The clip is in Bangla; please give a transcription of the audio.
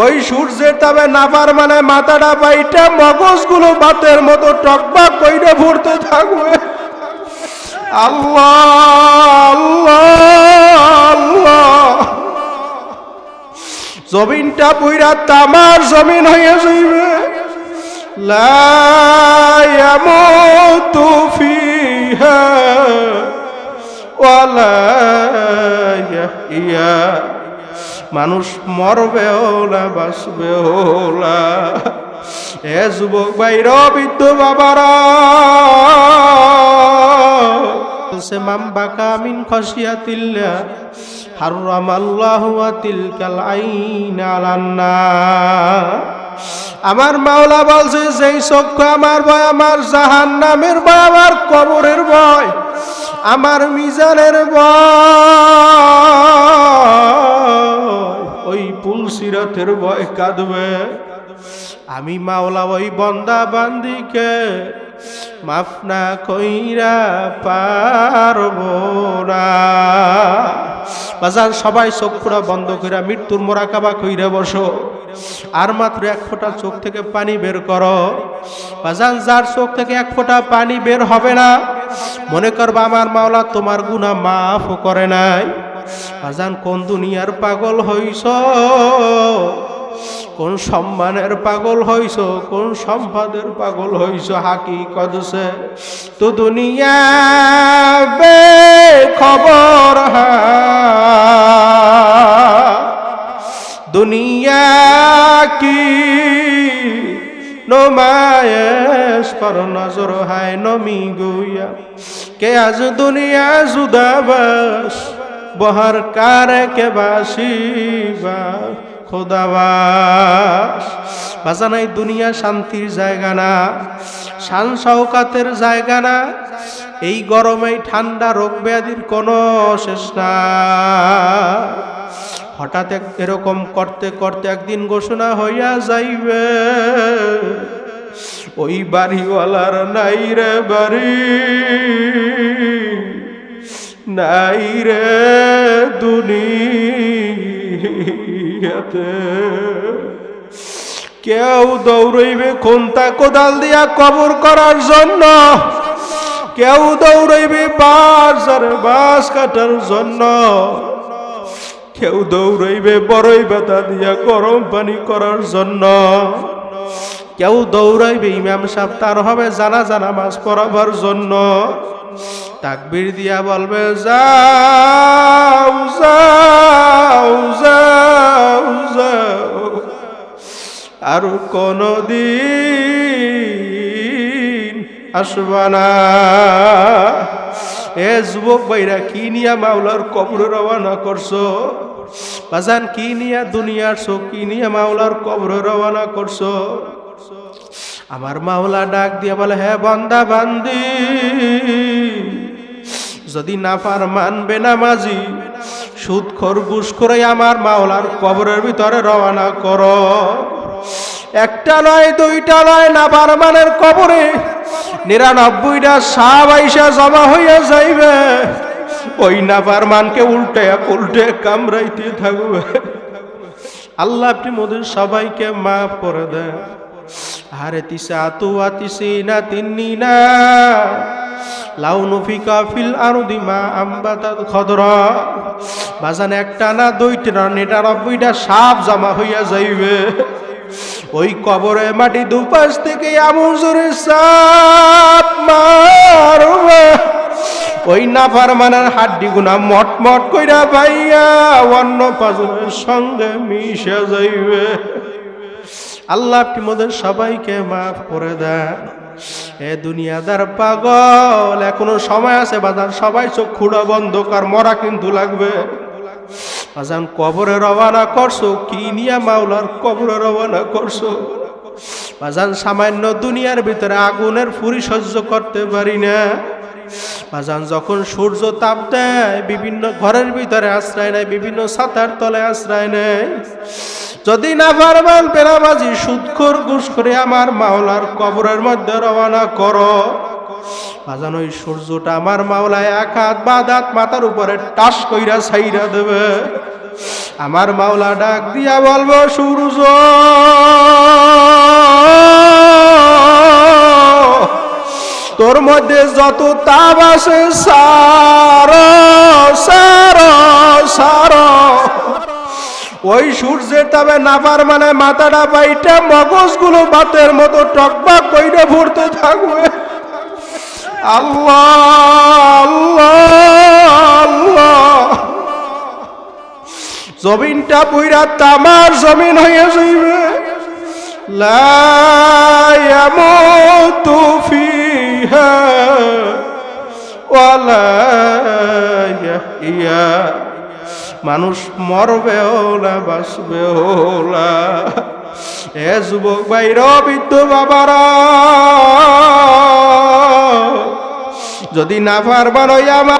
ওই সূর্যের তাপে নাফরমানের মাথাটা বাইটা মগজগুলো ভাতের মতো টকবাক কইরা ভরতে থাকবে। আল্লাহ আল্লাহ আল্লাহ, জমিনটা পুইরা তামার জমিন হয়ে যাইবে। লা ইয়ামুতু ফিহা ওয়ালা ইয়াহইয়া, মানুষ মরবেও না বাঁচবেও না। এ যুবক ভাইরা, বৃদ্ধ বাবারা, বলছে মাম বাকা মিন খাশিয়াতিল্লাহ হারামাল্লাহু ওয়া তিলকাল আইন আলান্না। আমার মাওলা বলছে, যেই চক্ষু আমার ভয়, আমার জাহান্নামের ভয়, আমার কবরের ভয়, আমার মিজানের ভয়, ওই পুলসিরাতের ভয় কাঁদবে। আমি মাওলা ওই বান্দা বান্দিকে মাফ না কইরা পারবো না। বাজার সবাই চোখটা বন্ধ কইরা মৃত্যুর মোরাকাবা কইরা বসো। আর মাত্র এক ফোঁটা চোখ থেকে পানি বের করো। বাজান, যার চোখ থেকে এক ফোঁটা পানি বের হবে না, মনে করবা আমার মাওলা তোমার গুনাহ মাফ করে নাই। বাজান, কোন দুনিয়ার পাগল হইছ, কোন সম্মানের পাগল হইছ, কোন সম্পদের পাগল হইছ? হাকিকত সে তো দুনিয়া বে খবর দুনিয়া কি নুমায়েশ পর নজর হায় নমি গুয়া কে আজ দুনিয়া জুদাবাস বহার কারে কে বাসিবা খোদাবাস। বাজানাই দুনিয়া শান্তির জায়গা না, শান শওকাতের জায়গা না। এই গরমে ঠান্ডা রোগ ব্যাধির কোনো শেষ না। হঠাৎ এরকম করতে করতে একদিন ঘোষণা হইয়া যাইবে, ওই বাড়িওয়ালার নাই রে বাড়ি, নাই রে দুনিয়াতে। কেউ দৌড়ইবে খুন্তা কোদাল দিয়া কবর করার জন্য, কেউ দৌড়ইবে বাঁশ কাটার জন্য, কেউ দৌড়ইবে বড়ই বেতা দিয়া গরম পানি করার জন্য, কেউ দৌড়াইবে ইমাম সাহেব তার হবে জানাজা নামাজ পড়াবার জন্য। তাকবীর দিয়া বলবে যাও যাও যাও যাও, আর কোনদিন আসবা না। এ যুবক ভাইরা, কি নিয়া মাওলার কবরে রওনা করছো? বাজান, কি নিয়া দুনিয়ার শোক, কি নিয়া মাওলার কবরে রওনা করছো? আমার মাওলা ডাক দিয়া বলে, হ্যাঁ বান্দা বান্দি, যদি নাফরমান বেনামাজি সুদখোর ঘুষখোর আমার মাওলার কবরের ভিতরে রওনা করো। একটা নয়, দুইটা নয়, নাফরমানের কবরে 99টা সাপ আইসা জমা হইয়া যাইবে। ওই নাফরমানকে উল্টে উল্টে কামড়াইতে থাকবে। আল্লাহ আপনি মোদের সবাইকে মাফ করে দেন। আরে তিসাতু ওয়া তিসিনা তিন্নিনা লাউনু ফিকা ফিল আরদি মা আমবাতাত খদরা। বাজান, একটা না, দুইটা না, 99টা সাপ জমা হইয়া যাইবে। ওই কবরে মাটি দুপাশ থেকে এমন জোরে সাপ মারবে, ওই নাফরমানের হাড্ডি গুনা মটমট কইরা ভাইয়া অন্য পাজরের সঙ্গে মিশে যাইবে। আল্লাহ আপনি মোদের সবাইকে মাফ করে দেন। এ দুনিয়াদার পাগল, এখনো সময় আছে বাজান, সবাই চোখ খুঁড়া বন্ধ কর, মরা কিন্তু লাগবে। বাজান, কবরে রওনা করছো, কি নিয়া মাওলার কবরে রওনা করছো? বাজান, সামান্য দুনিয়ার ভিতরে আগুনের ফুরি সহ্য করতে পারি না। বাজান, যখন সূর্য তাপ দেয়, বিভিন্ন ঘরের ভিতরে আশ্রয় নেয়, বিভিন্ন ছাতার তলে আশ্রয় নেয়। যদি নাফরমান বেনামাজি সুদখোর ঘুষখোর আমার মাওলার কবরের মধ্যে রওনা করো, বাজান ওই সূর্যটা আমার মাওলায় এক হাত বা দাঁত মাথার উপরে টাস কইরা ছাইরা দেবে। আমার মাওলা ডাক দিয়া বলবো, সূর্য তোর মধ্যে যত তাপ আছে সার সার সার। ওই সূর্যের তাপে নাফার মানে মাথাটা বাইটা মগজগুলো বাতের মতো টকবাক কইরা ভরতে থাকবে। আল্লাহ আল্লাহ আল্লাহ, জমিনটা পুইরা তামার জমিন হয়ে যাইবে। লা ইয়ামুতু ফিহা ওয়ালা ইয়াহইয়া, মানুষ মরবেও না বাঁচবেও না। এ যুবক ভাইরা, বৃদ্ধ বাবারা, যদি না পারবান আমার